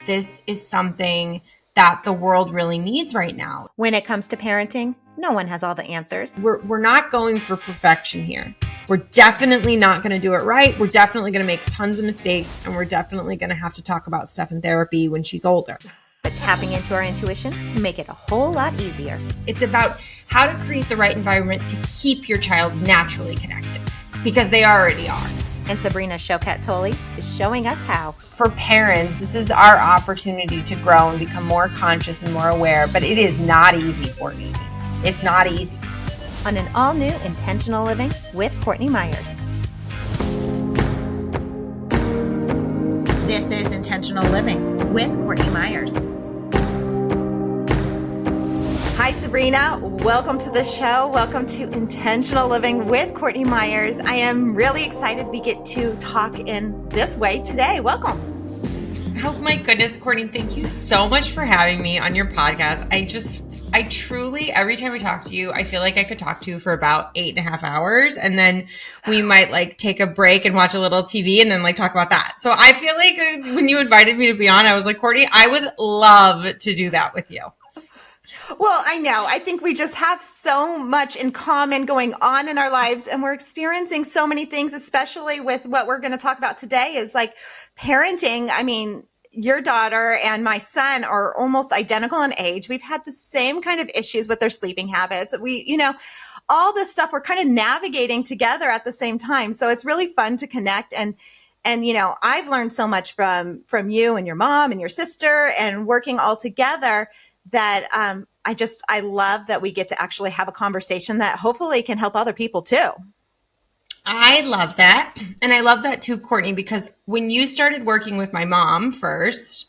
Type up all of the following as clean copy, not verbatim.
this is something that the world really needs right now. When it comes to parenting, no one has all the answers. We're not going for perfection here. We're definitely not going to do it right. We're definitely going to make tons of mistakes, and we're definitely going to have to talk about stuff in therapy when she's older. But tapping into our intuition can make it a whole lot easier. It's about how to create the right environment to keep your child naturally connected, because they already are. And Sabrina Choquette-Tully is showing us how. For parents, this is our opportunity to grow and become more conscious and more aware, but it is not easy, Courtney. It's not easy. On an all-new Intentional Living with Courtney Myers. This is Intentional Living with Courtney Myers. Hi, Sabrina. Welcome to the show. Welcome to Intentional Living with Courtney Myers. I am really excited we get to talk in this way today. Welcome. Oh my goodness, Courtney, thank you so much for having me on your podcast. I truly, every time I talk to you, I feel like I could talk to you for about 8.5 hours, and then we might take a break and watch a little TV and then talk about that. So I feel like when you invited me to be on, I was like, Courtney, I would love to do that with you. Well, I know. I think we just have so much in common going on in our lives, and we're experiencing so many things, especially with what we're going to talk about today is parenting. I mean, your daughter and my son are almost identical in age. We've had the same kind of issues with their sleeping habits. All this stuff we're kind of navigating together at the same time. So it's really fun to connect. And I've learned so much from you and your mom and your sister and working all together that I love that we get to actually have a conversation that hopefully can help other people too. I love that. And I love that too, Courtney, because when you started working with my mom first,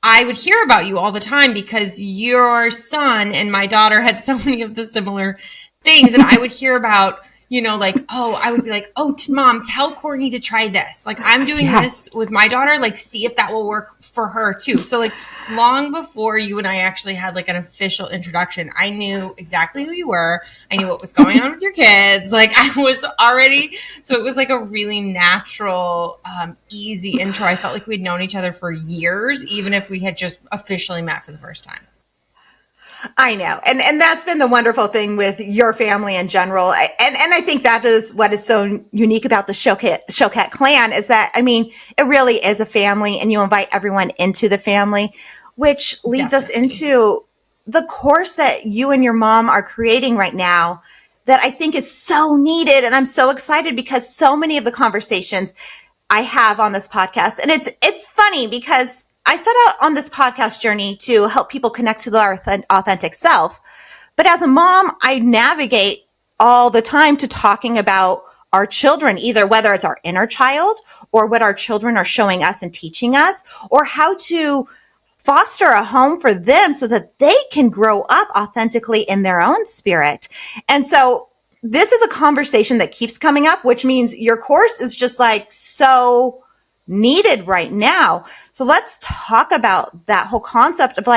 I would hear about you all the time because your son and my daughter had so many of the similar things. And I would hear about, I would be like, Mom, tell Courtney to try this. I'm doing this with my daughter, see if that will work for her too. So long before you and I actually had an official introduction, I knew exactly who you were. I knew what was going on with your kids. I was already, so it was a really natural, easy intro. I felt like we'd known each other for years, even if we had just officially met for the first time. I know. And that's been the wonderful thing with your family in general. And I think that is what is so unique about the Choquette clan is that, it really is a family and you invite everyone into the family, which leads us into the course that you and your mom are creating right now that I think is so needed. And I'm so excited because so many of the conversations I have on this podcast, and it's funny because I set out on this podcast journey to help people connect to their authentic self. But as a mom, I navigate all the time to talking about our children, either whether it's our inner child or what our children are showing us and teaching us, or how to foster a home for them so that they can grow up authentically in their own spirit. And so this is a conversation that keeps coming up, which means your course is just so needed right now. So let's talk about that whole concept of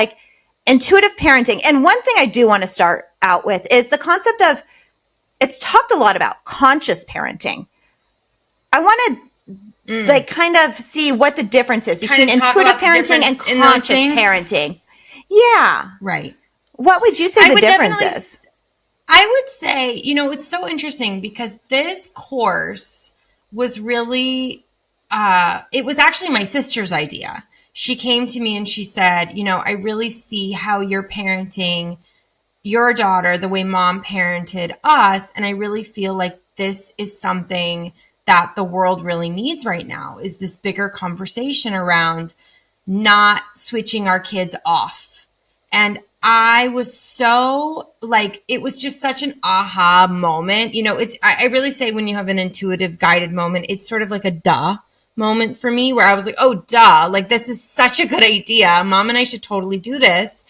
intuitive parenting. And one thing I do want to start out with is the concept of, it's talked a lot about conscious parenting. I want to kind of see what the difference is between intuitive parenting and conscious parenting. Yeah. Right. What would you say the difference is? I would say, it's so interesting because this course was really it was actually my sister's idea. She came to me and she said, I really see how you're parenting your daughter the way mom parented us. And I really feel like this is something that the world really needs right now, is this bigger conversation around not switching our kids off. And I was so it was just such an aha moment. I really say when you have an intuitive guided moment, it's sort of like a duh moment for me where I was like, oh, duh, this is such a good idea. Mom and I should totally do this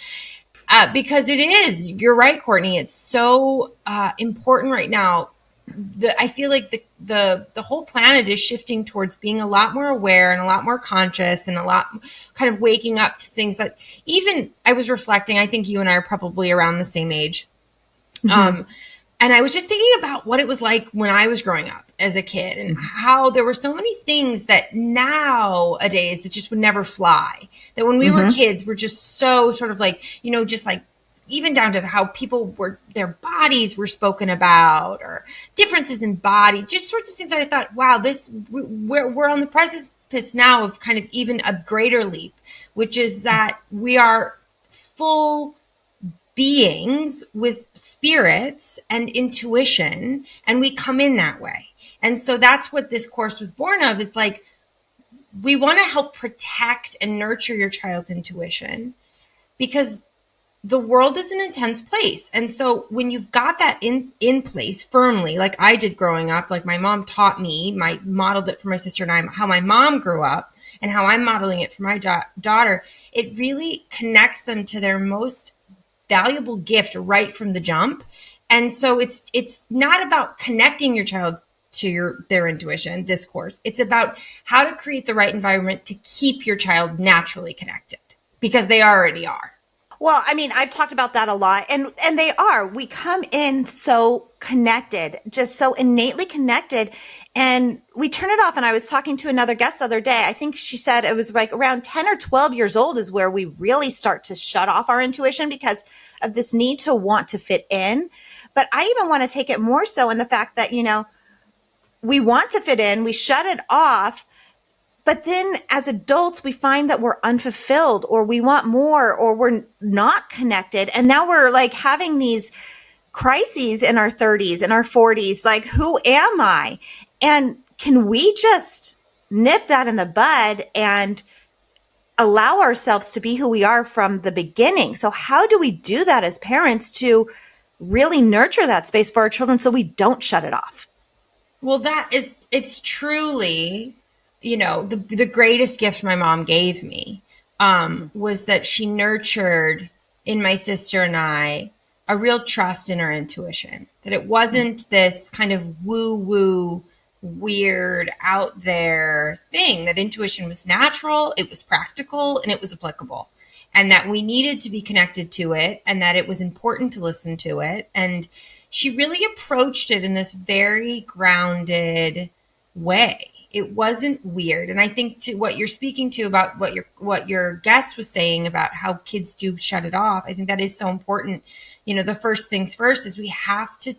because it is. You're right, Courtney. It's so important right now. I feel like the whole planet is shifting towards being a lot more aware and a lot more conscious and a lot kind of waking up to things that even I was reflecting. I think you and I are probably around the same age. Mm-hmm. And I was just thinking about what it was like when I was growing up as a kid and how there were so many things that nowadays that just would never fly. That when we were Mm-hmm. kids, were just so sort of like, just like even down to how people were, their bodies were spoken about or differences in body, just sorts of things that I thought, wow, we're on the precipice now of kind of even a greater leap, which is that we are full beings with spirits and intuition, and we come in that way. And so that's what this course was born of, is like, we want to help protect and nurture your child's intuition, because the world is an intense place. And so when you've got that in place firmly, like I did growing up, like my mom taught me, modeled it for my sister and I, how my mom grew up and how I'm modeling it for my daughter, it really connects them to their most valuable gift right from the jump. And so it's not about connecting your child to their intuition, this course. It's about how to create the right environment to keep your child naturally connected, because they already are. Well, I mean, I've talked about that a lot, and they are. We come in so connected, just so innately connected, and we turn it off. And I was talking to another guest the other day. I think she said it was like around 10 or 12 years old is where we really start to shut off our intuition because of this need to want to fit in. But I even want to take it more so in the fact that, we want to fit in, we shut it off. But then as adults, we find that we're unfulfilled, or we want more, or we're not connected. And now we're like having these crises in our 30s and our 40s. Like, who am I? And can we just nip that in the bud and allow ourselves to be who we are from the beginning? So how do we do that as parents to really nurture that space for our children so we don't shut it off? Well, it's truly, the greatest gift my mom gave me was that she nurtured in my sister and I a real trust in our intuition, that it wasn't this kind of woo woo, weird, out there thing, that intuition was natural, it was practical, and it was applicable. And that we needed to be connected to it, and that it was important to listen to it. And she really approached it in this very grounded way. It wasn't weird. And I think to what you're speaking to about what your guest was saying about how kids do shut it off, I think that is so important. The first things first is we have to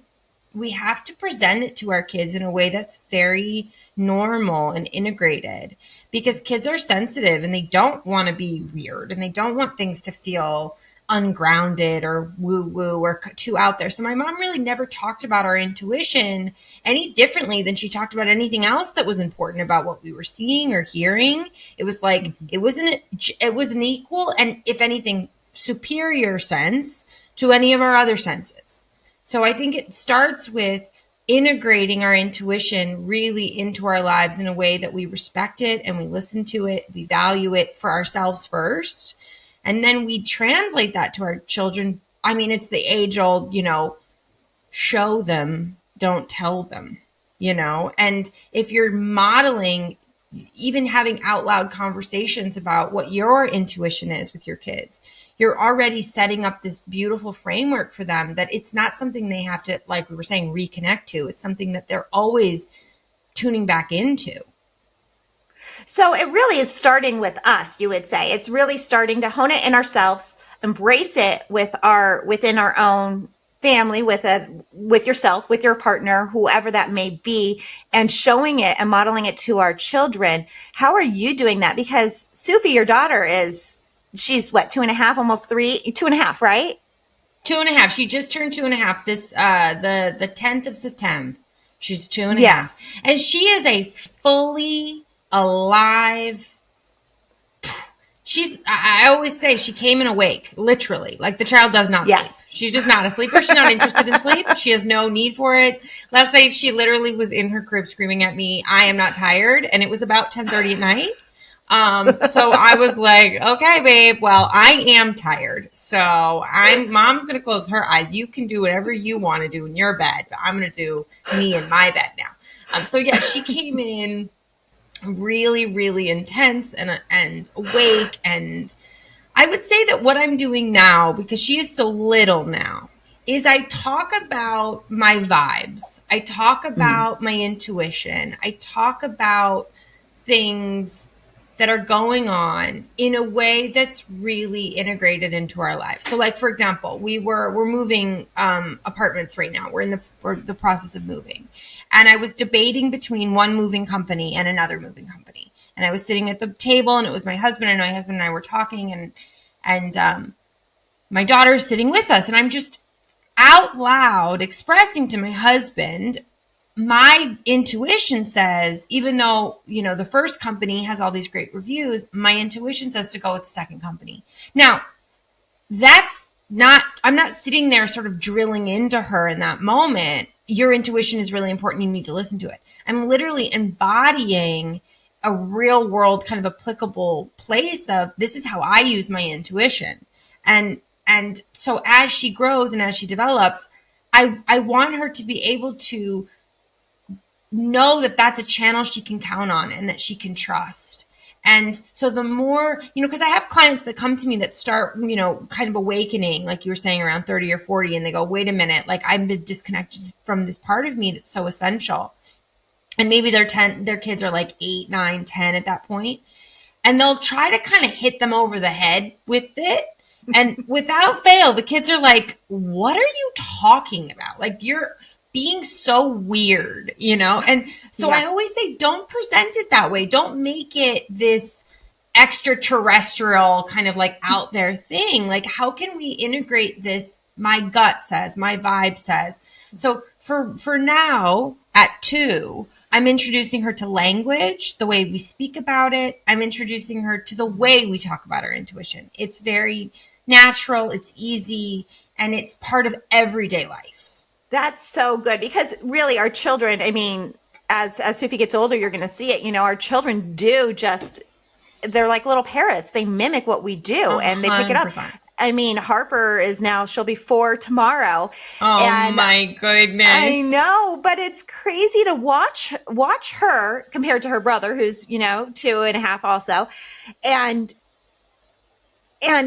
present it to our kids in a way that's very normal and integrated, because kids are sensitive and they don't want to be weird and they don't want things to feel ungrounded or woo woo or too out there. So my mom really never talked about our intuition any differently than she talked about anything else that was important about what we were seeing or hearing. It was like, it was an equal, and if anything, superior sense to any of our other senses. So I think it starts with integrating our intuition really into our lives in a way that we respect it and we listen to it, we value it for ourselves first. And then we translate that to our children. I mean, it's the age old, show them, don't tell them, and if you're modeling, even having out loud conversations about what your intuition is with your kids, you're already setting up this beautiful framework for them, that it's not something they have to, like we were saying, reconnect to. It's something that they're always tuning back into. So it really is starting with us, you would say. It's really starting to hone it in ourselves, embrace it within our own family, with yourself, with your partner, whoever that may be, and showing it and modeling it to our children. How are you doing that? Because Sufi, your daughter, she's what, 2.5, almost 3, 2.5, right? 2.5. She just turned 2.5 this the 10th of September. She's 2.5. Yes. And she is a fully alive. I always say she came in awake, literally. Like, the child does not Yes. sleep. She's just not a sleeper. She's not interested in sleep. She has no need for it. Last night, she literally was in her crib screaming at me, I am not tired. And it was about 10:30 at night. So I was like, okay, babe, well, I am tired. So mom's going to close her eyes. You can do whatever you want to do in your bed, but I'm going to do me in my bed now. So yeah, she came in really, really intense and awake. And I would say that what I'm doing now, because she is so little now, is I talk about my vibes. I talk about my intuition. I talk about things that are going on in a way that's really integrated into our lives. So like, for example, we're moving apartments right now. We're in the process of moving. And I was debating between one moving company and another moving company. And I was sitting at the table, and it was my husband, and my husband and I were talking, and my daughter is sitting with us, and I'm just out loud expressing to my husband, my intuition says, even though, the first company has all these great reviews, my intuition says to go with the second company. Now, I'm not sitting there sort of drilling into her in that moment. Your intuition is really important. You need to listen to it. I'm literally embodying a real world kind of applicable place of, this is how I use my intuition. And so as she grows and as she develops, I want her to be able to know that that's a channel she can count on and that she can trust. And so the more, because I have clients that come to me that start, kind of awakening, like you were saying, around 30 or 40, and they go, wait a minute, like I've been disconnected from this part of me that's so essential. And maybe their kids are like 8, 9, 10 at that point. And they'll try to kind of hit them over the head with it. And without fail, the kids are like, what are you talking about? Like, you're being so weird, And so I always say, don't present it that way. Don't make it this extraterrestrial kind of like out there thing. Like, how can we integrate this? My gut says, my vibe says. So for now, at 2, I'm introducing her to language, the way we speak about it. I'm introducing her to the way we talk about our intuition. It's very natural, it's easy, and it's part of everyday life. That's so good, because really our children, I mean, as Sophie gets older, you're going to see it, our children they're like little parrots. They mimic what we do and they pick it up. 100%. I mean, Harper she'll be 4 tomorrow. Oh, and my goodness. I know, but it's crazy to watch her compared to her brother, who's, 2.5 also. And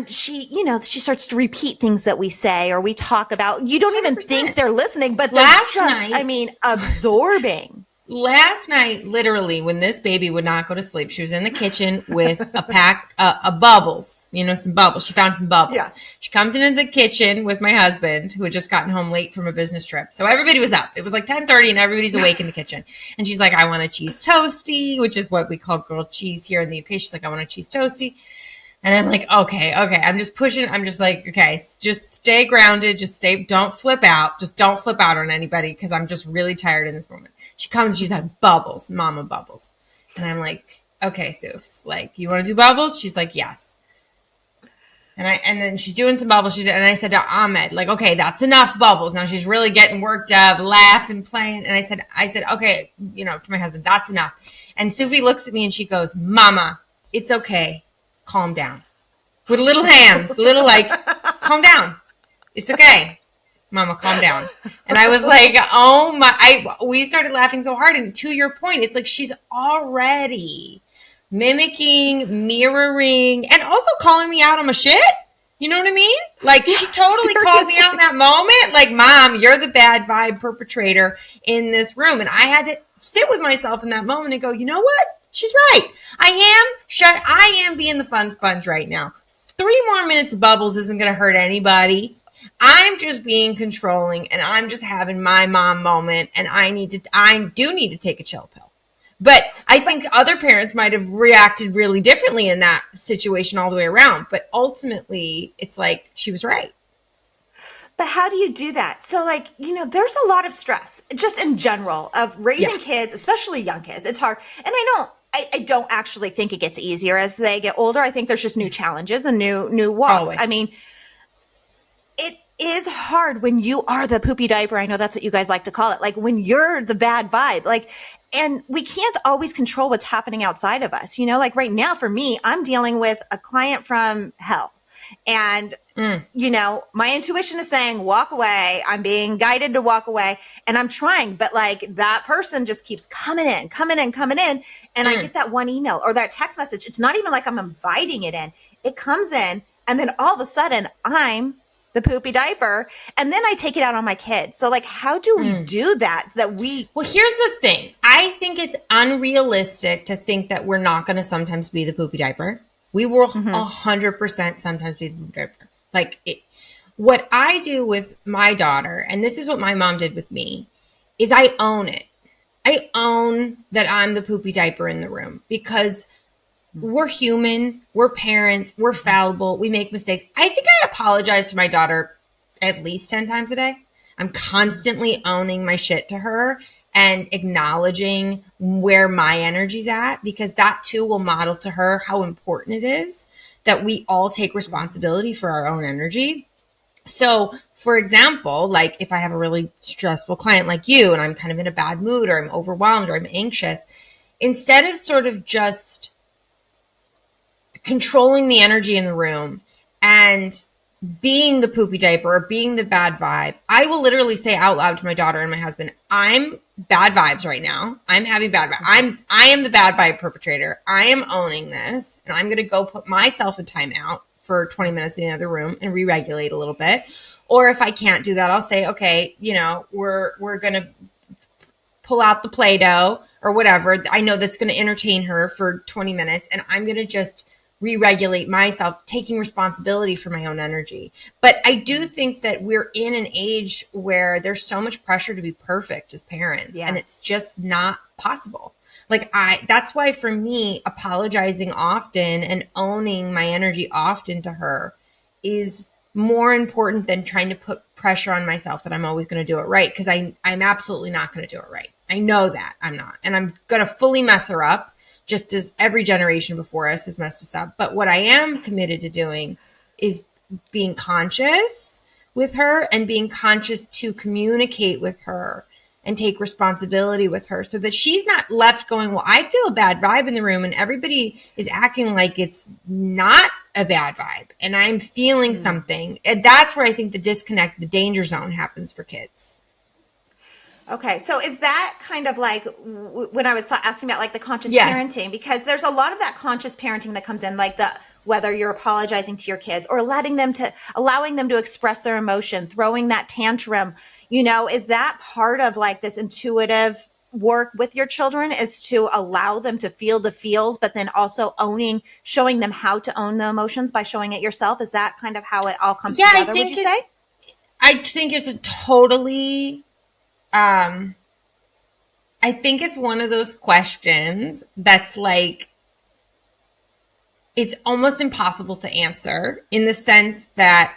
she, she starts to repeat things that we say or we talk about. You don't even 100%. Think they're listening, but they're absorbing. Last night, literally, when this baby would not go to sleep, she was in the kitchen with a pack of bubbles, some bubbles. She found some bubbles. Yeah. She comes into the kitchen with my husband, who had just gotten home late from a business trip. So everybody was up. It was like 10:30 and everybody's awake in the kitchen. And she's like, I want a cheese toasty, which is what we call grilled cheese here in the UK. She's like, I want a cheese toasty. And I'm like, okay. I'm just pushing. I'm just like, okay, just stay grounded. Don't flip out. Just don't flip out on anybody, because I'm just really tired in this moment. She comes, she's like, bubbles, mama bubbles. And I'm like, okay, Soofs, like, you want to do bubbles? She's like, yes. And then she's doing some bubbles. And I said to Ahmed, like, okay, that's enough bubbles. Now she's really getting worked up, laughing, playing. And I said, okay, to my husband, that's enough. And Sophie looks at me and she goes, Mama, it's okay. Calm down. With little hands, like, calm down. It's okay. Mama, calm down. And I was like, oh my, we started laughing so hard. And to your point, it's like she's already mimicking, mirroring, and also calling me out on my shit. You know what I mean? Like, she totally called me out in that moment. Like, Mom, you're the bad vibe perpetrator in this room. And I had to sit with myself in that moment and go, you know what? She's right. I am being the fun sponge right now. 3 more minutes of bubbles isn't going to hurt anybody. I'm just being controlling, and I'm just having my mom moment, and I do need to take a chill pill. But I think other parents might have reacted really differently in that situation all the way around. But ultimately, it's like she was right. But how do you do that? So, like, there's a lot of stress just in general of raising kids, especially young kids. It's hard. And I don't actually think it gets easier as they get older. I think there's just new challenges and new walks. Always. I mean, it is hard when you are the poopy diaper. I know that's what you guys like to call it. Like, when you're the bad vibe, like, and we can't always control what's happening outside of us. Like right now for me, I'm dealing with a client from hell. And, my intuition is saying, walk away. I'm being guided to walk away, and I'm trying, but like that person just keeps coming in. And I get that one email or that text message. It's not even like I'm inviting it in. It comes in, and then all of a sudden I'm the poopy diaper, and then I take it out on my kids. So like, how do we do that? Well, here's the thing. I think it's unrealistic to think that we're not going to sometimes be the poopy diaper. We will 100% sometimes be the poopy diaper. Like what I do with my daughter, and this is what my mom did with me, is I own it. I own that I'm the poopy diaper in the room because we're human, we're parents, we're fallible, we make mistakes. I think I apologize to my daughter at least 10 times a day. I'm constantly owning my shit to her and acknowledging where my energy's at, because that too will model to her how important it is that we all take responsibility for our own energy. So, for example, like if I have a really stressful client like you and I'm kind of in a bad mood or I'm overwhelmed or I'm anxious, instead of sort of just controlling the energy in the room and being the poopy diaper or being the bad vibe, I will literally say out loud to my daughter and my husband, I'm bad vibes right now. I'm having bad vibes. I am the bad vibe perpetrator. I am owning this, and I'm going to go put myself in timeout for 20 minutes in the other room and re-regulate a little bit. Or if I can't do that, I'll say, okay, we're going to pull out the Play-Doh or whatever. I know that's going to entertain her for 20 minutes, and I'm going to just re-regulate myself, taking responsibility for my own energy. But I do think that we're in an age where there's so much pressure to be perfect as parents, and it's just not possible. Like that's why for me, apologizing often and owning my energy often to her is more important than trying to put pressure on myself that I'm always going to do it right. Because I'm absolutely not going to do it right. I know that I'm not, and I'm going to fully mess her up, just as every generation before us has messed us up. But what I am committed to doing is being conscious with her and being conscious to communicate with her and take responsibility with her so that she's not left going, well, I feel a bad vibe in the room and everybody is acting like it's not a bad vibe and I'm feeling something. And that's where I think the disconnect, the danger zone happens for kids. Okay. So is that kind of like when I was asking about like the conscious parenting, because there's a lot of that conscious parenting that comes in, like whether you're apologizing to your kids or allowing them to express their emotion, throwing that tantrum, is that part of like this intuitive work with your children, is to allow them to feel the feels, but then also showing them how to own the emotions by showing it yourself? Is that kind of how it all comes together, would you say? I think it's a totally... I think it's one of those questions that's like, it's almost impossible to answer in the sense that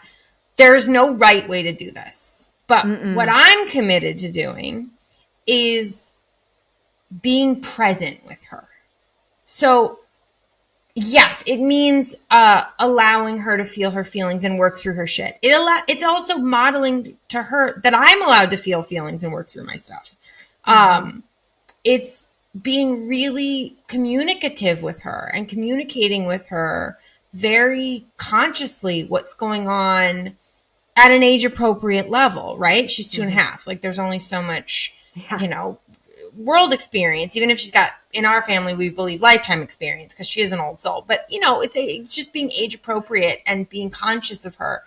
there's no right way to do this. But what I'm committed to doing is being present with her. So yes, it means allowing her to feel her feelings and work through her shit. It's also modeling to her that I'm allowed to feel feelings and work through my stuff. It's being really communicative with her and communicating with her very consciously what's going on at an age appropriate level, right? She's 2.5. Like there's only so much, world experience, even if she's got, in our family, we believe lifetime experience because she is an old soul. But, it's just being age appropriate and being conscious of her.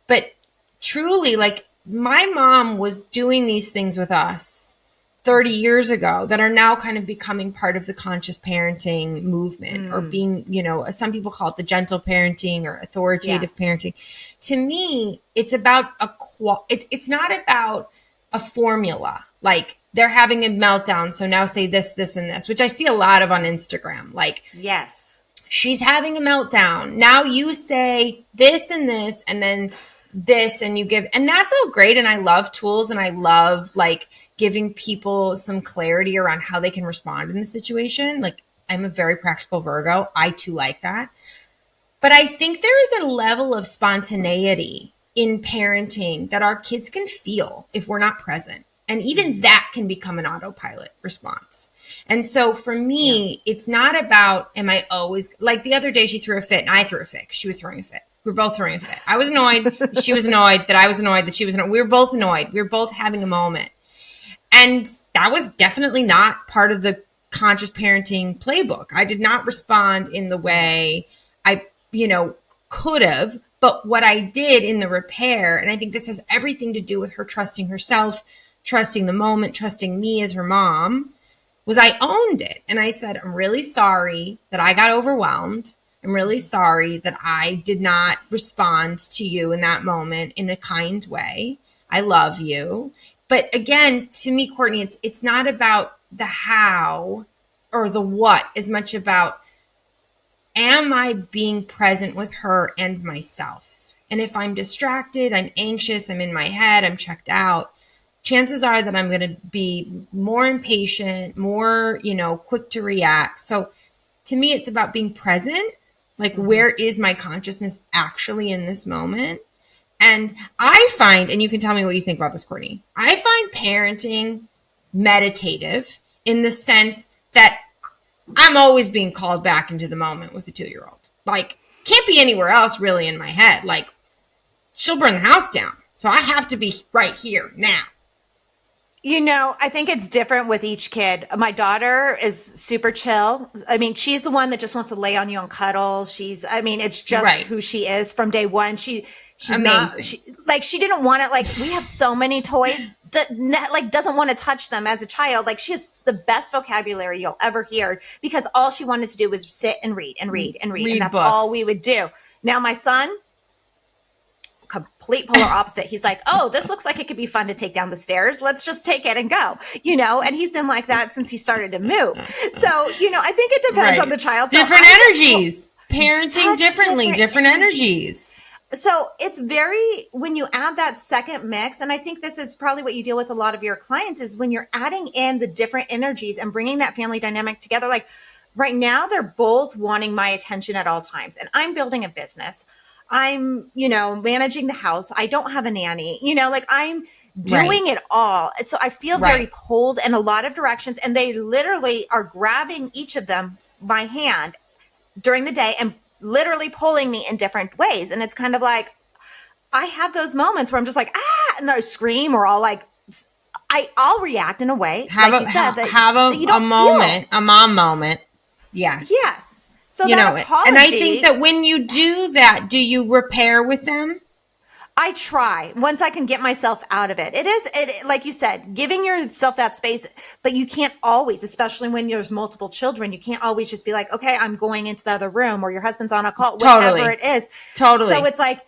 But truly, like my mom was doing these things with us 30 years ago that are now kind of becoming part of the conscious parenting movement or being, some people call it the gentle parenting or authoritative parenting. To me, it's about it's not about a formula. Like they're having a meltdown, so now say this, this, and this, which I see a lot of on Instagram. Like, yes, she's having a meltdown. Now you say this and this, and then this, and you give, and that's all great. And I love tools, and I love like giving people some clarity around how they can respond in the situation. Like I'm a very practical Virgo. I too like that. But I think there is a level of spontaneity in parenting that our kids can feel if we're not present. And even that can become an autopilot response. And so for me, it's not about, am I always, like the other day she threw a fit and I threw a fit because she was throwing a fit. We were both throwing a fit. I was annoyed. She was annoyed that I was annoyed that she was annoyed. We were both annoyed. We were both having a moment. And that was definitely not part of the conscious parenting playbook. I did not respond in the way I, could have, But what I did in the repair, and I think this has everything to do with her trusting herself, trusting the moment, trusting me as her mom, was I owned it. And I said, I'm really sorry that I got overwhelmed. I'm really sorry that I did not respond to you in that moment in a kind way. I love you. But again, to me, Courtney, it's not about the how or the what as much about, am I being present with her and myself? And if I'm distracted, I'm anxious, I'm in my head, I'm checked out, chances are that I'm going to be more impatient, more, quick to react. So to me, it's about being present. Like, where is my consciousness actually in this moment? And I find, and you can tell me what you think about this, Courtney, I find parenting meditative in the sense that I'm always being called back into the moment with a 2-year-old. Like, can't be anywhere else really in my head. Like, she'll burn the house down. So I have to be right here now. I think it's different with each kid. My daughter is super chill. I mean, she's the one that just wants to lay on you and cuddle. It's just Right. who she is from day one. She's amazing. She didn't want it. Like, we have so many toys that doesn't want to touch them as a child. Like, she has the best vocabulary you'll ever hear because all she wanted to do was sit and read and read and read. And that's books. all we would do. Now, my son, complete polar opposite. He's like, oh, this looks like it could be fun to take down the stairs. Let's just take it and go, and he's been like that since he started to move. So, I think it depends on the child. Different energies, parenting differently, different energies. So it's when you add that second mix, and I think this is probably what you deal with a lot of your clients, is when you're adding in the different energies and bringing that family dynamic together. Like right now, they're both wanting my attention at all times, and I'm building a business. I'm, managing the house. I don't have a nanny, I'm doing it all. And so I feel very pulled in a lot of directions, and they literally are grabbing each of them by hand during the day and literally pulling me in different ways. And it's kind of like, I have those moments where I'm just like, and I scream, or I'll react in a way. Have a moment, a mom moment. Yes. Yes. So that apology, and I think that when you do that, do you repair with them? I try once I can get myself out of it. It is, like you said, giving yourself that space, but you can't always, especially when there's multiple children, you can't always just be like, okay, I'm going into the other room, or your husband's on a call, whatever it is. Totally. So it's like,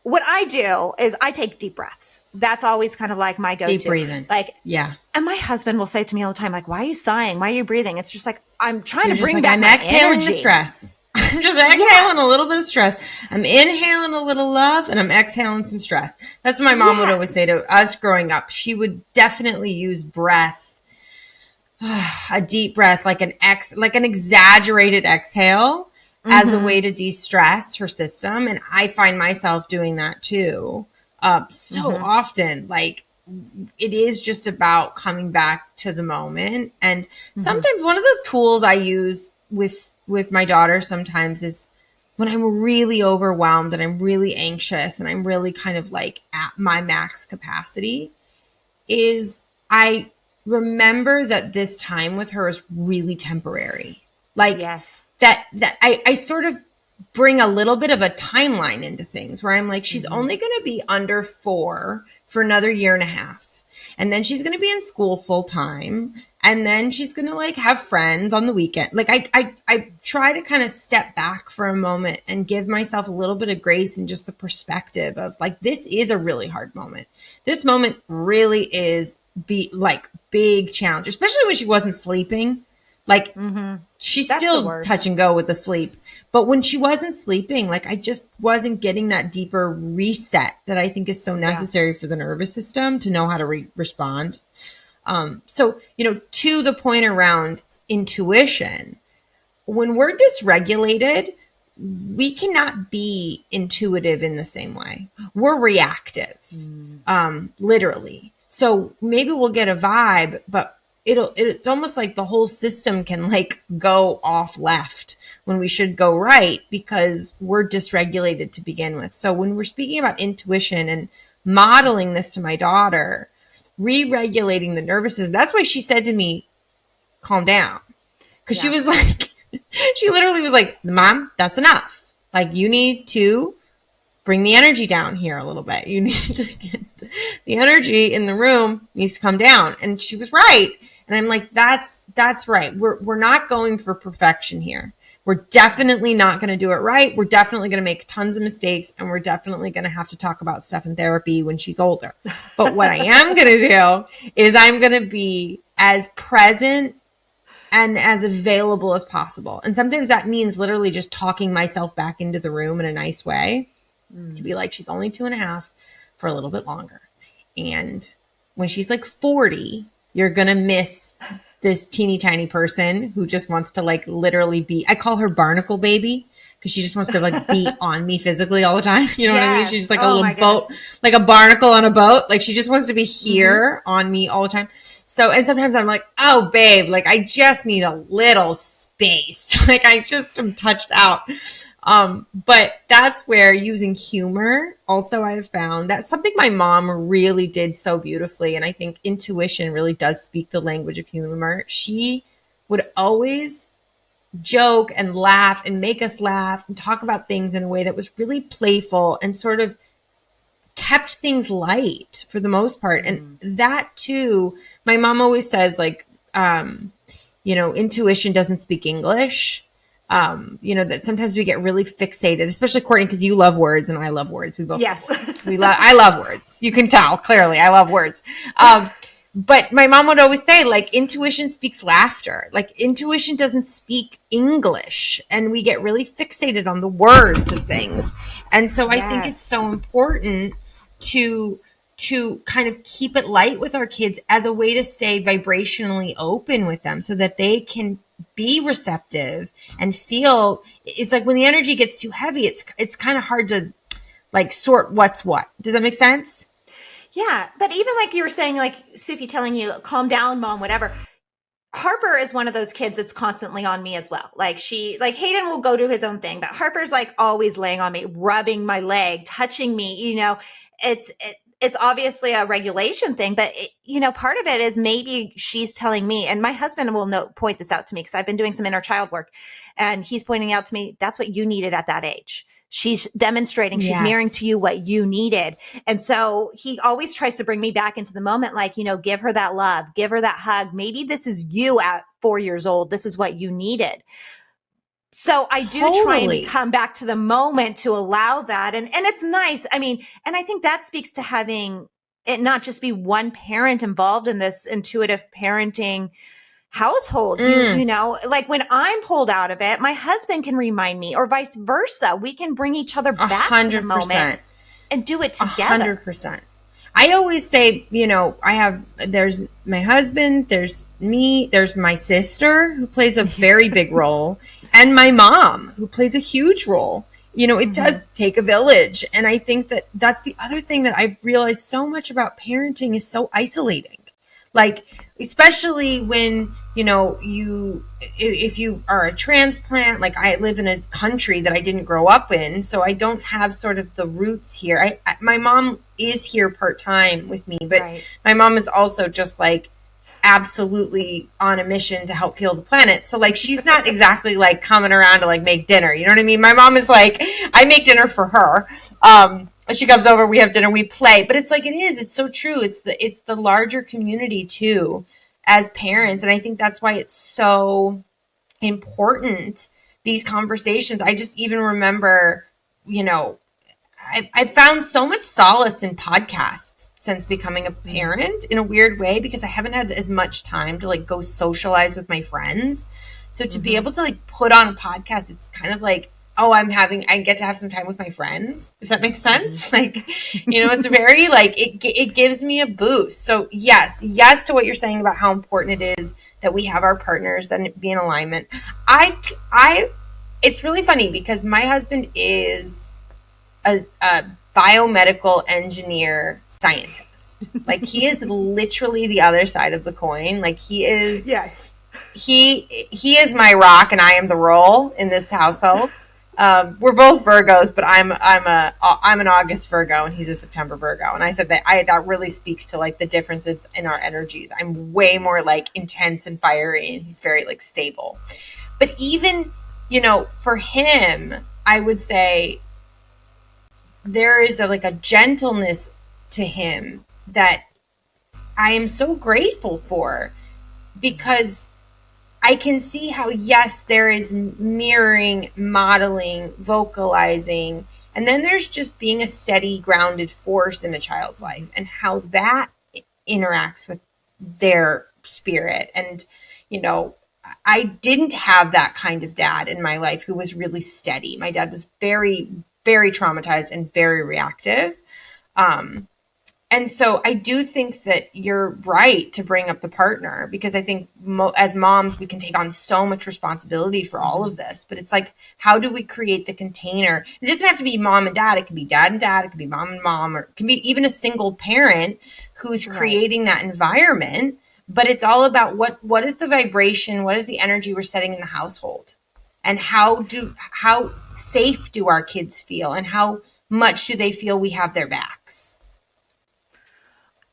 what I do is I take deep breaths. That's always kind of like my go-to. Deep breathing. Yeah. And my husband will say to me all the time, like, why are you sighing? Why are you breathing? It's just like, I'm trying to bring back I'm my exhaling energy. the stress. I'm just exhaling a little bit of stress. I'm inhaling a little love, and I'm exhaling some stress. That's what my mom would always say to us growing up. She would definitely use breath, a deep breath, like an exaggerated exhale, as a way to de-stress her system. And I find myself doing that too. So often, like, it is just about coming back to the moment. And sometimes one of the tools I use with my daughter sometimes is when I'm really overwhelmed and I'm really anxious and I'm really kind of like at my max capacity, is I remember that this time with her is really temporary. Like, that I sort of bring a little bit of a timeline into things where I'm like, she's only going to be under 4 for another year and a half. And then she's going to be in school full time. And then she's going to like have friends on the weekend. Like I try to kind of step back for a moment and give myself a little bit of grace and just the perspective of like, this is a really hard moment. This moment really is big challenge, especially when she wasn't sleeping. Like she's still touch and go with the sleep. But when she wasn't sleeping, like I just wasn't getting that deeper reset that I think is so necessary for the nervous system to know how to respond. So, to the point around intuition, when we're dysregulated, we cannot be intuitive in the same way. We're reactive, literally. So maybe we'll get a vibe, but it's almost like the whole system can like go off left when we should go right because we're dysregulated to begin with. So when we're speaking about intuition and modeling this to my daughter, re-regulating the nervous system, that's why she said to me, calm down. Because she was like, she literally was like, Mom, that's enough. Like, you need to bring the energy down here a little bit. You need to get the energy in the room needs to come down. And she was right. And I'm like, that's right. We're not going for perfection here. We're definitely not going to do it right. We're definitely going to make tons of mistakes, and we're definitely going to have to talk about stuff in therapy when she's older. But what I am going to do is I'm going to be as present and as available as possible. And sometimes that means literally just talking myself back into the room in a nice way to be like, she's only 2.5 for a little bit longer. And when she's like 40, you're going to miss this teeny tiny person who just wants to like literally be, I call her barnacle baby because she just wants to like be on me physically all the time. You know what I mean? She's just like a little boat, like a barnacle on a boat. Like she just wants to be here on me all the time. So, and sometimes I'm like, oh babe, like I just need a little space. Like I just am touched out. But that's where using humor also I've found that's something my mom really did so beautifully. And I think intuition really does speak the language of humor. She would always joke and laugh and make us laugh and talk about things in a way that was really playful and sort of kept things light for the most part. And that too, my mom always says like, intuition doesn't speak English. That sometimes we get really fixated, especially Courtney, because you love words and I love words. We both love words. I love words. You can tell clearly I love words. But my mom would always say like intuition speaks laughter. Like intuition doesn't speak English, and we get really fixated on the words of things. And so I think it's so important to kind of keep it light with our kids as a way to stay vibrationally open with them so that they can be receptive and feel. It's like when the energy gets too heavy, it's kind of hard to like sort what's what. Does that make sense? Yeah. But even like you were saying, like Sufi telling you, calm down, mom, whatever. Harper is one of those kids that's constantly on me as well. Like Hayden will go do his own thing, but Harper's like always laying on me, rubbing my leg, touching me. It's obviously a regulation thing, but part of it is maybe she's telling me, and my husband will point this out to me because I've been doing some inner child work, and he's pointing out to me, that's what you needed at that age. She's demonstrating, she's mirroring to you what you needed. And so he always tries to bring me back into the moment, like, give her that love, give her that hug. Maybe this is you at 4 years old. This is what you needed. So I do try and come back to the moment to allow that. And it's nice. I mean, and I think that speaks to having it not just be one parent involved in this intuitive parenting household. Like when I'm pulled out of it, my husband can remind me, or vice versa. We can bring each other back 100%. To the moment and do it together. 100%. I always say, there's my husband, there's me, there's my sister who plays a very big role, and my mom who plays a huge role. It does take a village. And I think that that's the other thing that I've realized so much about parenting is so isolating. Like, especially when, if you are a transplant, like I live in a country that I didn't grow up in, so I don't have sort of the roots here. My mom is here part-time with me, but my mom is also just like absolutely on a mission to help heal the planet. So like, she's not exactly like coming around to like make dinner. You know what I mean? My mom is like, I make dinner for her. She comes over, we have dinner, we play. But it's like, it's so true. It's the larger community too, as parents. And I think that's why it's so important, these conversations. I just even remember, I've found so much solace in podcasts since becoming a parent in a weird way, because I haven't had as much time to like go socialize with my friends. So to be able to like put on a podcast, it's kind of like, oh, I get to have some time with my friends. If that makes sense. Like, it's very like, it gives me a boost. So yes to what you're saying about how important it is that we have our partners that be in alignment. It's really funny because my husband is a biomedical engineer scientist. Like he is literally the other side of the coin. Like he is, he is my rock and I am the roll in this household. We're both Virgos, but I'm an August Virgo and he's a September Virgo. And I said that really speaks to like the differences in our energies. I'm way more like intense and fiery, and he's very like stable. But even, for him, I would say there is like a gentleness to him that I am so grateful for, because I can see how, yes, there is mirroring, modeling, vocalizing, and then there's just being a steady, grounded force in a child's life, and how that interacts with their spirit. And, you know, I didn't have that kind of dad in my life who was really steady. My dad was very, very traumatized and very reactive. Um, and so I do think that you're right to bring up the partner, because I think as moms, we can take on so much responsibility for all of this. But it's like, how do we create the container? It doesn't have to be mom and dad. It can be dad and dad. It can be mom and mom, or it can be even a single parent who's creating that environment. But it's all about what is the vibration? What is the energy we're setting in the household? And how safe do our kids feel? And how much do they feel we have their backs?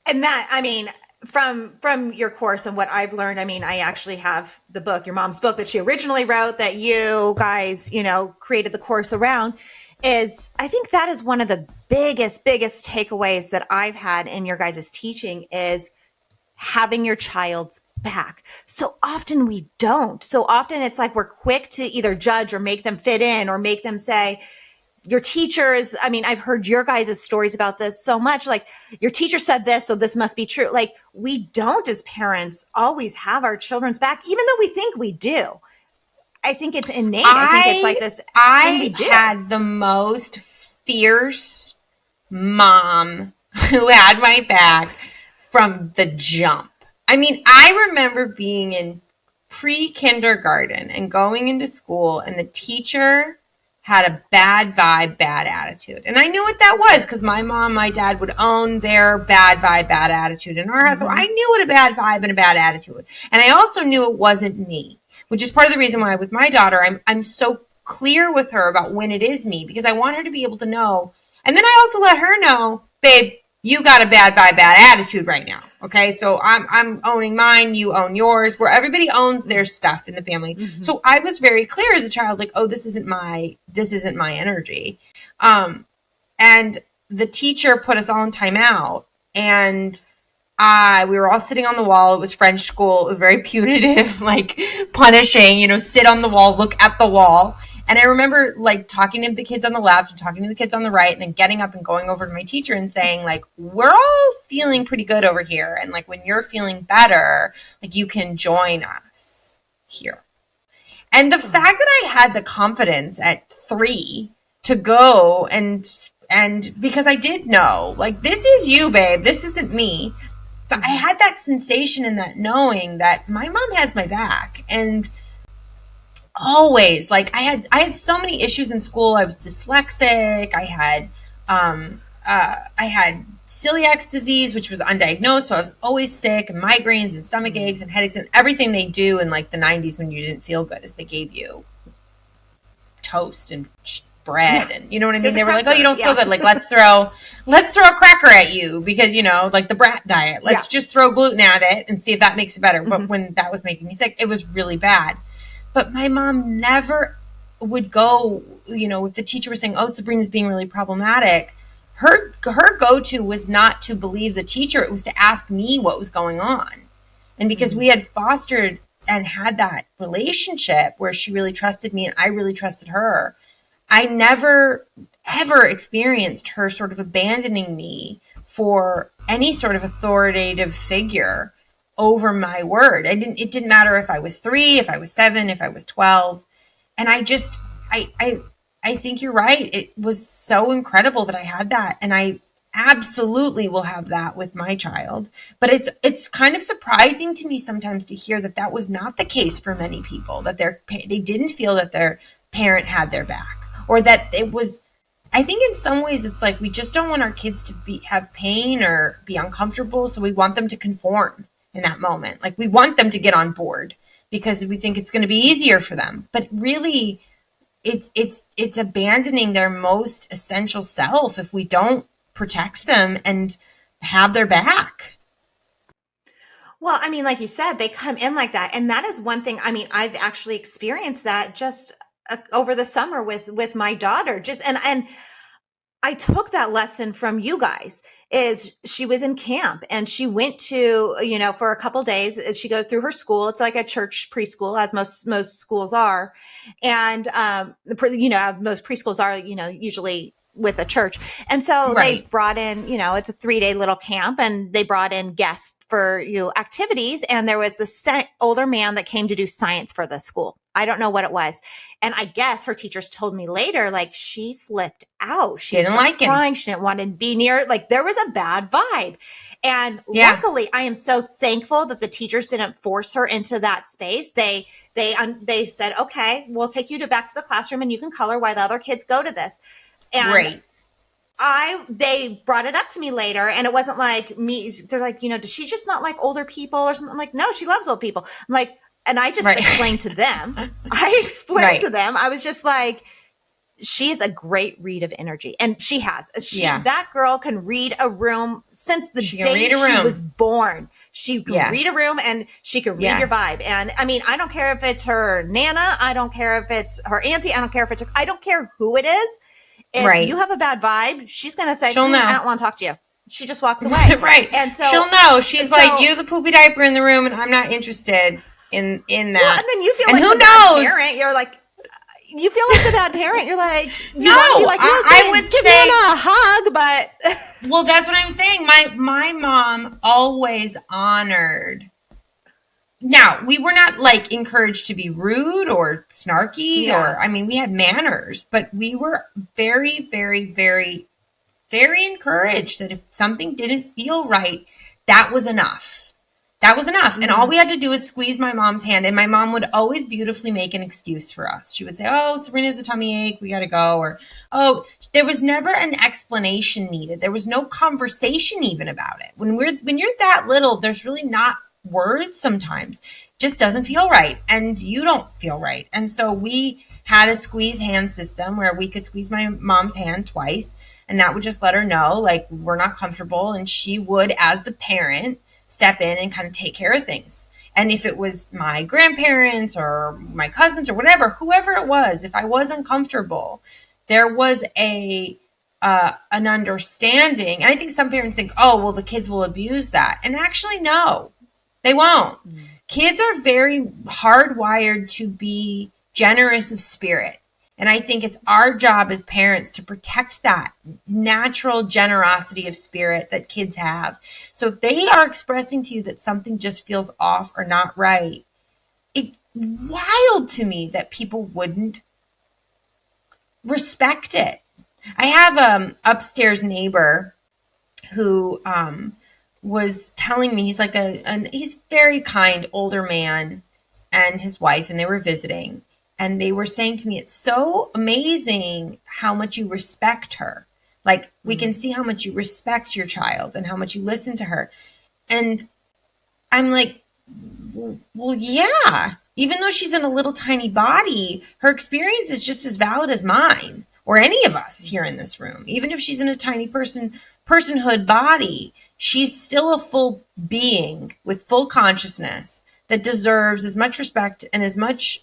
And that, I mean, from your course and what I've learned, I mean, I actually have the book, your mom's book that she originally wrote, that you guys, you know, created the course around. Is I think that is one of the biggest takeaways that I've had in your guys' teaching, is having your child's back. So often we don't. So often it's like we're quick to either judge or make them fit in, or make them say, your teachers, I mean, I've heard your guys' stories about this so much. Like, your teacher said this, so this must be true. Like, we don't, as parents, always have our children's back, even though we think we do. I think it's innate. I think it's like this thing we do. I had the most fierce mom who had my back from the jump. I mean, I remember being in pre-kindergarten and going into school, and the teacher had a bad vibe, bad attitude. And I knew what that was, because my mom, my dad would own their bad vibe, bad attitude in our house. So I knew what a bad vibe and a bad attitude was. And I also knew it wasn't me, which is part of the reason why with my daughter, I'm so clear with her about when it is me, because I want her to be able to know. And then I also let her know, babe, you got a bad vibe, bad attitude right now. Okay. So I'm owning mine. You own yours, where everybody owns their stuff in the family. Mm-hmm. So I was very clear as a child, like, oh, this isn't my energy. And the teacher put us all in timeout, and we were all sitting on the wall. It was French school. It was very punitive, like punishing, sit on the wall, look at the wall. And I remember like talking to the kids on the left and talking to the kids on the right, and then getting up and going over to my teacher and saying, like, we're all feeling pretty good over here. And like, when you're feeling better, like, you can join us here. And the fact that I had the confidence at 3 to go and because I did know, like, this is you, babe, this isn't me. But I had that sensation and that knowing that my mom has my back. And always, like, I had so many issues in school. I was dyslexic. I had celiac disease, which was undiagnosed. So I was always sick, and migraines and stomach aches and headaches, and everything they do in like the 90s when you didn't feel good is they gave you toast and bread, and you know what I mean? They were like, oh, you don't feel good. Like, let's throw a cracker at you because, like the brat diet, let's just throw gluten at it and see if that makes it better. But when that was making me sick, it was really bad. But my mom never would go, if the teacher was saying, oh, Sabrina's being really problematic, her go-to was not to believe the teacher. It was to ask me what was going on. And because we had fostered and had that relationship where she really trusted me and I really trusted her, I never, ever experienced her sort of abandoning me for any sort of authoritative figure over my word. It didn't matter if I was 3, if I was 7, if I was 12. And I think you're right. It was so incredible that I had that. And I absolutely will have that with my child. But it's kind of surprising to me sometimes to hear that that was not the case for many people, that they didn't feel that their parent had their back, or that it was. I think in some ways it's like we just don't want our kids to have pain or be uncomfortable, so we want them to conform in that moment. Like, we want them to get on board because we think it's going to be easier for them. But really, it's abandoning their most essential self if we don't protect them and have their back. Well, I mean, like you said, they come in like that. And that is one thing. I mean, I've actually experienced that just over the summer with my daughter. And I took that lesson from you guys. Is she was in camp and she went to, for a couple days. She goes through her school. It's like a church preschool, as most schools are. And, most preschools are, usually with a church. And so they Right. brought in, it's a 3-day little camp, and they brought in guests for, activities. And there was this older man that came to do science for the school. I don't know what it was. And I guess her teachers told me later, like, she flipped out. She Didn't like him. crying. She didn't want to be near. Like, there was a bad vibe. And Yeah. luckily, I am so thankful that the teachers didn't force her into that space. They said, okay, we'll take you back to the classroom and you can color while the other kids go to this. And Right. they brought it up to me later, and it wasn't like me. They're like, does she just not like older people or something? I'm like, no, she loves old people. I'm like, and I just explained to them. I was just like, she is a great read of energy. And she has. That girl can read a room since the day she was born. She can read a room, and she can read your vibe. And I mean, I don't care if it's her Nana. I don't care if it's her auntie. I don't care who it is. If you have a bad vibe, she's going to say, she'll know. I don't want to talk to you. She just walks away. Right. And so she'll know. She's like, you the poopy diaper in the room, and I'm not interested in that. Well, and then you feel and like who the bad knows? parent. You're like, you feel like the bad parent. You're like, no, I would give say me a hug, but well, that's what I'm saying. My mom always honored. Now, we were not like encouraged to be rude or snarky or, I mean, we had manners, but we were very, very, very, very encouraged that if something didn't feel right, that was enough. That was enough. Mm-hmm. And all we had to do was squeeze my mom's hand. And my mom would always beautifully make an excuse for us. She would say, oh, Sabrina's a tummy ache. We got to go. Or, oh, there was never an explanation needed. There was no conversation even about it. When you're that little, there's really not words sometimes. Just doesn't feel right. And you don't feel right. And so we had a squeeze hand system where we could squeeze my mom's hand twice. And that would just let her know, like, we're not comfortable. And she would, as the parent, step in and kind of take care of things. And if it was my grandparents or my cousins or whatever, whoever it was, if I was uncomfortable, there was an understanding. And I think some parents think, oh, well, the kids will abuse that. And actually, no, they won't. Mm. Kids are very hardwired to be generous of spirit. And I think it's our job as parents to protect that natural generosity of spirit that kids have. So if they are expressing to you that something just feels off or not right, it's wild to me that people wouldn't respect it. I have an upstairs neighbor who was telling me, he's like he's very kind older man and his wife, and they were visiting. And they were saying to me, it's so amazing how much you respect her. Like, we can see how much you respect your child and how much you listen to her. And I'm like, well, yeah. Even though she's in a little tiny body, her experience is just as valid as mine or any of us here in this room. Even if she's in a tiny personhood body, she's still a full being with full consciousness that deserves as much respect and as much,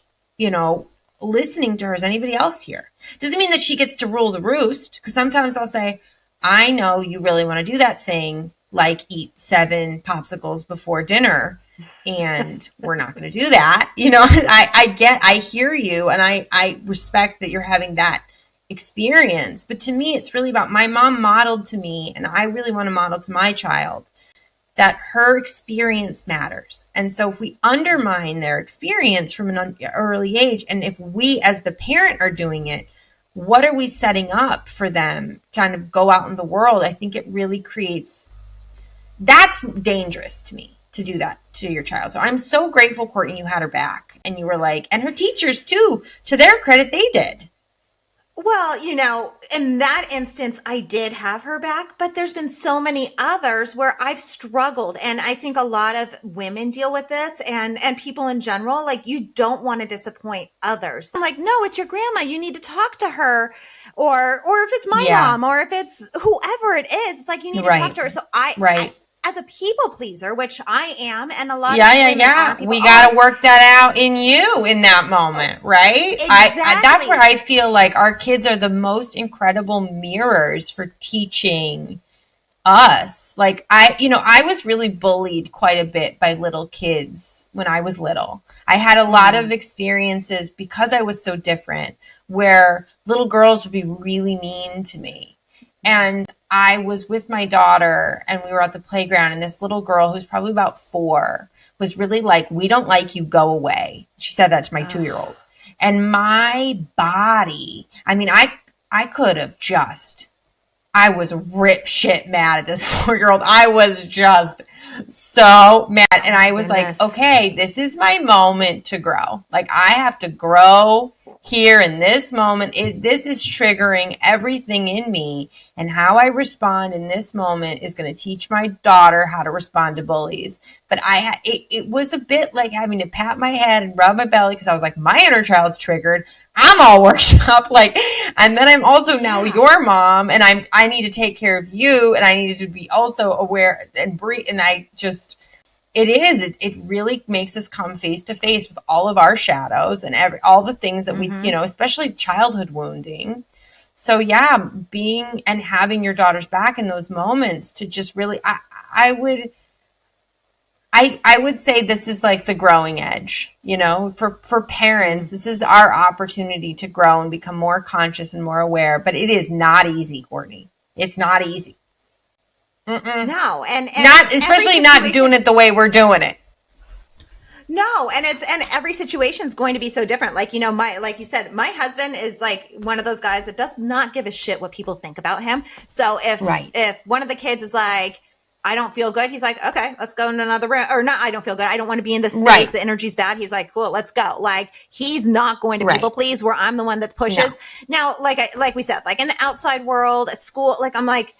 listening to her as anybody else here. Doesn't mean that she gets to rule the roost, because sometimes I'll say, I know you really want to do that thing, like eat 7 popsicles before dinner, and we're not going to do that. I hear you, and I respect that you're having that experience. But to me, it's really about, my mom modeled to me, and I really want to model to my child, that her experience matters. And so if we undermine their experience from an early age, and if we as the parent are doing it, what are we setting up for them to kind of go out in the world? I think it really creates, that's dangerous to me, to do that to your child. So I'm so grateful, Courtney, you had her back, and you were like, and her teachers too, to their credit, they did. Well, in that instance, I did have her back, but there's been so many others where I've struggled. And I think a lot of women deal with this, and people in general, like, you don't want to disappoint others. I'm like, no, it's your grandma. You need to talk to her. Or if it's my mom, or if it's whoever it is, it's like, you need to talk to her. So as a people pleaser, which I am, and a lot of Yeah, these yeah, women are, yeah. people We got to are. work that out in you in that moment, right? I that's where Exactly. I feel like our kids are the most incredible mirrors for teaching us. Like I was really bullied quite a bit by little kids when I was little. I had a lot of Mm, experiences because I was so different where little girls would be really mean to me. And I was with my daughter and we were at the playground and this little girl who's probably about 4 was really like, "We don't like you, go away." She said that to my 2-year-old. And my body, I mean, I could have just I was rip shit mad at this 4-year-old. I was just so mad. And oh my I was like, goodness. okay, this is my moment to grow. Like, I have to grow here in this moment. This is triggering everything in me. And how I respond in this moment is going to teach my daughter how to respond to bullies. But it was a bit like having to pat my head and rub my belly because I was like, my inner child's triggered. I'm all worked up, like, and then I'm also now Yeah. your mom, and I need to take care of you, and I needed to be also aware and breathe. And it really makes us come face to face with all of our shadows and all the things that we, Mm-hmm. especially childhood wounding. So yeah, being and having your daughter's back in those moments to just really, I would I would say this is like the growing edge, for parents, this is our opportunity to grow and become more conscious and more aware, but it is not easy, Courtney. It's not easy. Mm-mm. No, and Not, every especially not doing situation. it the way we're doing it. No, and every situation is going to be so different. Like, my, like you said, my husband is like one of those guys that does not give a shit what people think about him. So Right. if one of the kids is like, I don't feel good, he's like, okay, let's go in another room. Or not, I don't feel good, I don't want to be in this space, Right. the energy's bad. He's like, cool, let's go. Like, he's not going to people Right. please where I'm the one that No. pushes. Now, like we said, like in the outside world, at school, like I'm like,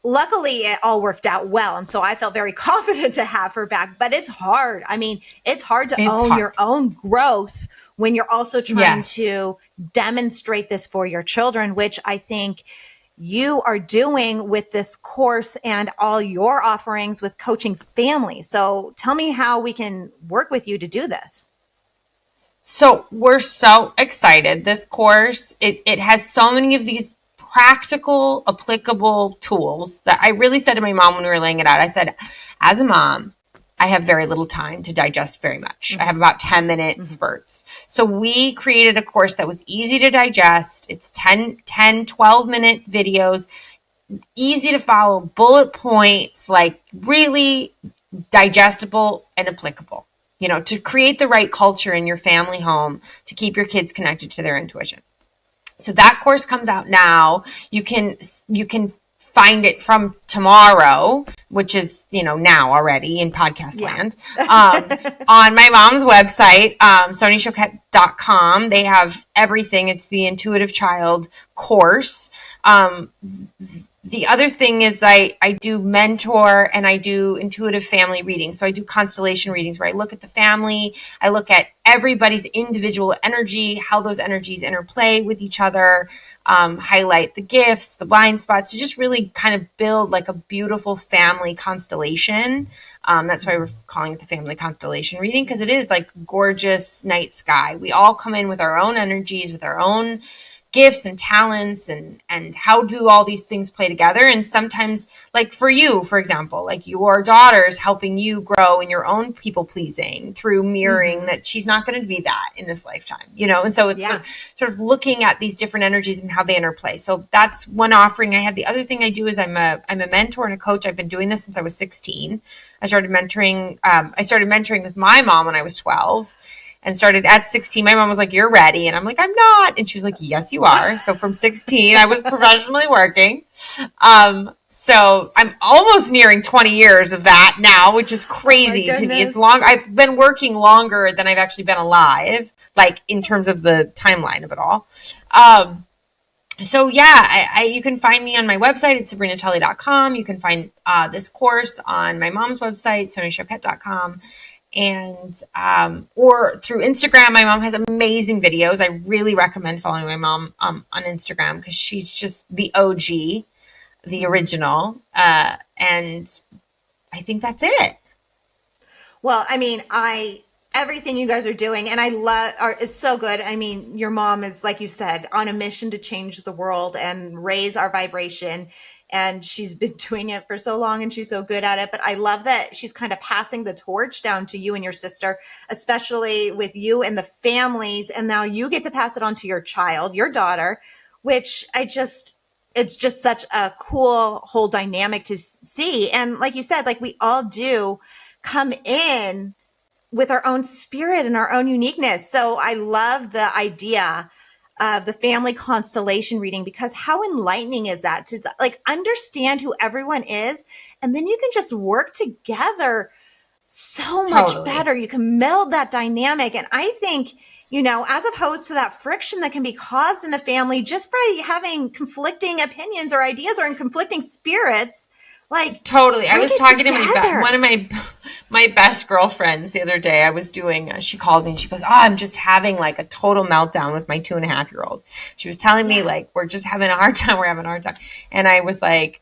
luckily it all worked out well, and so I felt very confident to have her back. But it's hard. I mean, it's hard to It's own hard. your own growth when you're also trying Yes. to demonstrate this for your children, which I think you are doing with this course and all your offerings with coaching families. So tell me how we can work with you to do this. So we're so excited. This course, it has so many of these practical, applicable tools that I really said to my mom when we were laying it out. I said, as a mom, I have very little time to digest very much. I have Mm-hmm. about 10-minute Mm-hmm. spurts. So we created a course that was easy to digest. It's 12-minute videos, easy to follow, bullet points, like really digestible and applicable, to create the right culture in your family home to keep your kids connected to their intuition. So that course comes out now. You can find it from tomorrow, which is, now already in podcast Yeah. land, on my mom's website, soniachoquette.com. They have everything. It's the Intuitive Child course. The other thing is I do mentor and I do intuitive family readings. So I do constellation readings where I look at the family, I look at everybody's individual energy, how those energies interplay with each other, highlight the gifts, the blind spots, to just really kind of build like a beautiful family constellation. That's why we're calling it the family constellation reading, because it is like gorgeous night sky. We all come in with our own energies, with our own gifts and talents, and how do all these things play together. And sometimes, like for you, for example, like your daughter's helping you grow in your own people pleasing through mirroring Mm-hmm. that she's not going to be that in this lifetime, and so it's Yeah. sort of looking at these different energies and how they interplay. So that's one offering I have. The other thing I do is I'm a mentor and a coach. I've been doing this since I was 16. I started mentoring with my mom when I was 12 and started at 16. My mom was like, "You're ready." And I'm like, "I'm not." And she was like, "Yes, you are." So from 16, I was professionally working. So I'm almost nearing 20 years of that now, which is Oh my crazy to me. It's goodness. long. I've been working longer than I've actually been alive, like in terms of the timeline of it all. So yeah, you can find me on my website at sabrinatully.com. You can find this course on my mom's website, soniachoquette.com, and or through Instagram. My mom has amazing videos. I really recommend following my mom on Instagram because she's just the OG, the Mm-hmm. original, and I think that's it. Well, I mean, everything you guys are doing, and I love, is so good. I mean, your mom is, like you said, on a mission to change the world and raise our vibration. And she's been doing it for so long and she's so good at it. But I love that she's kind of passing the torch down to you and your sister, especially with you and the families. And now you get to pass it on to your child, your daughter, which it's just such a cool whole dynamic to see. And like you said, like we all do come in with our own spirit and our own uniqueness. So I love the idea of the family constellation reading, because how enlightening is that to like understand who everyone is, and then you can just work together so much better. You can meld that dynamic. And I think, as opposed to that friction that can be caused in a family just by having conflicting opinions or ideas or in conflicting spirits, like totally. I was talking to one of my best girlfriends the other day. I was doing, she called me and she goes, I'm just having like a total meltdown with my 2.5-year-old. She was telling me like, we're just having a hard time. We're having a hard time. And I was like,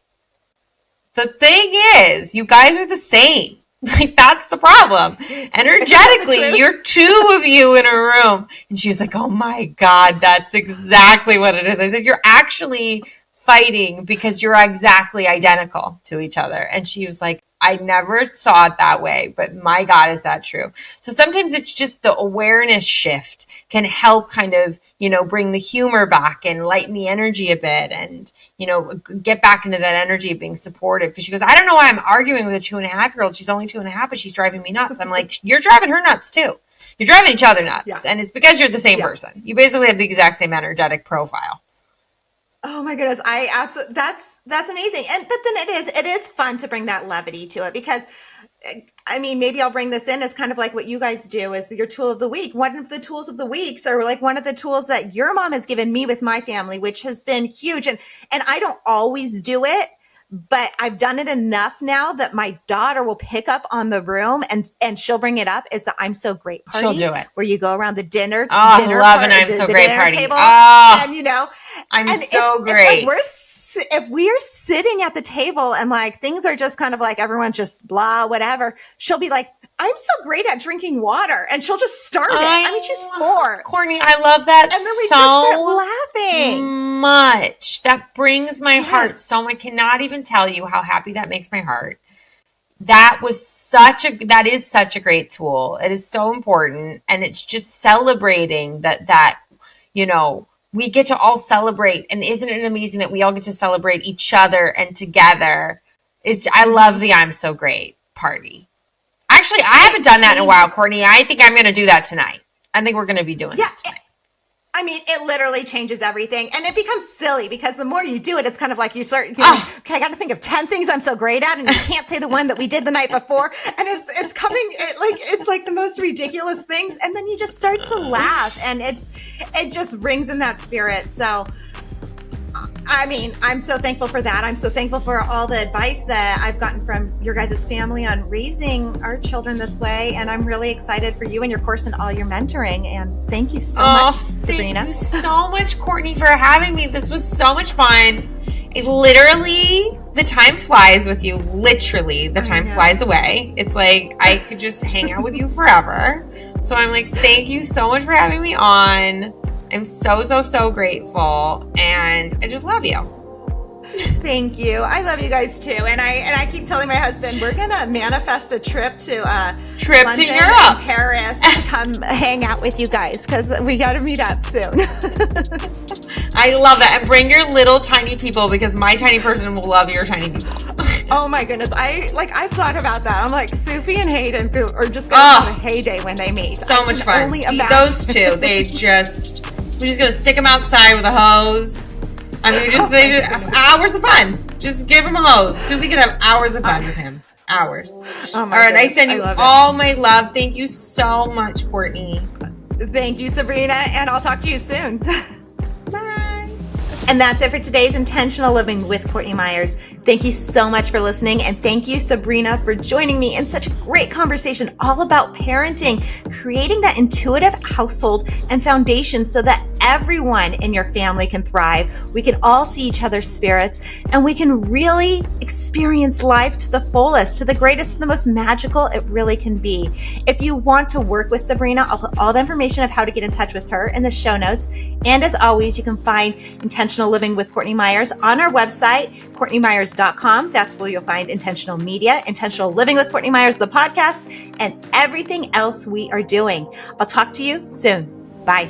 the thing is, you guys are the same. Like, that's the problem. Energetically, you're two of you in a room. And she was like, oh my God, that's exactly what it is. I said, you're actually fighting because you're exactly identical to each other. And she was like, I never saw it that way, but my God, is that true? So sometimes it's just the awareness shift can help kind of, bring the humor back and lighten the energy a bit and, get back into that energy of being supportive. Because she goes, I don't know why I'm arguing with a 2.5-year-old. She's only 2.5, but she's driving me nuts. I'm like, you're driving her nuts too. You're driving each other nuts. Yeah. And it's because you're the same person. You basically have the exact same energetic profile. Oh my goodness. I absolutely, that's amazing. But then it is fun to bring that levity to it, because I mean, maybe I'll bring this in as kind of like what you guys do is your tool of the week. One of the tools of the weeks, or like one of the tools that your mom has given me with my family, which has been huge. And I don't always do it, but I've done it enough now that my daughter will pick up on the room and she'll bring it up, is the I'm So Great party. She'll do it. Where you go around the dinner. Oh, I love an I'm So Great party. Table, oh, and I'm so great. Like if we're sitting at the table and like things are just kind of like everyone's just blah, whatever, she'll be like, I'm so great at drinking water. And she'll just start it. I mean, she's 4. Courtney, I love that and then we just start laughing. Much. That brings my heart so much. I cannot even tell you how happy that makes my heart. That is such a great tool. It is so important. And it's just celebrating that we get to all celebrate. And isn't it amazing that we all get to celebrate each other and together? I love the I'm So Great party. Actually, I haven't done that in a while, Courtney. I think I'm going to do that tonight. I think we're going to be doing that tonight. I mean, it literally changes everything. And it becomes silly because the more you do it, it's kind of like you start, okay, I got to think of 10 things I'm so great at. And you can't say the one that we did the night before. And it's like the most ridiculous things. And then you just start to laugh, and it just brings in that spirit. So, I mean, I'm so thankful for that. I'm so thankful for all the advice that I've gotten from your guys' family on raising our children this way. And I'm really excited for you and your course and all your mentoring. And thank you so much, Sabrina. Thank you so much, Courtney, for having me. This was so much fun. The time flies with you. Literally, the time flies away. It's like I could just hang out with you forever. So I'm like, thank you so much for having me on. I'm so, so, so grateful, and I just love you. Thank you. I love you guys too. And I keep telling my husband, we're going to manifest a trip to London to Europe and Paris to come hang out with you guys, because we got to meet up soon. I love that. And bring your little tiny people, because my tiny person will love your tiny people. Oh my goodness. I've thought about that. I'm like, Sophie and Hayden are just going to have a heyday when they meet. So much fun. Those two, we're just going to stick them outside with a hose. I mean, they have hours of fun. Just give him a hose. So we can have hours of fun with him. Hours. Oh my All right, goodness. I send you all my love. Thank you so much, Courtney. Thank you, Sabrina, and I'll talk to you soon. Bye. And that's it for today's Intentional Living with Courtney Myers. Thank you so much for listening. And thank you, Sabrina, for joining me in such a great conversation all about parenting, creating that intuitive household and foundation so that everyone in your family can thrive. We can all see each other's spirits, and we can really experience experience life to the fullest, to the greatest, to the most magical it really can be. If you want to work with Sabrina, I'll put all the information of how to get in touch with her in the show notes. And as always, you can find Intentional Living with Courtney Myers on our website, CourtneyMyers.com. That's where you'll find Intentional Media, Intentional Living with Courtney Myers, the podcast, and everything else we are doing. I'll talk to you soon. Bye.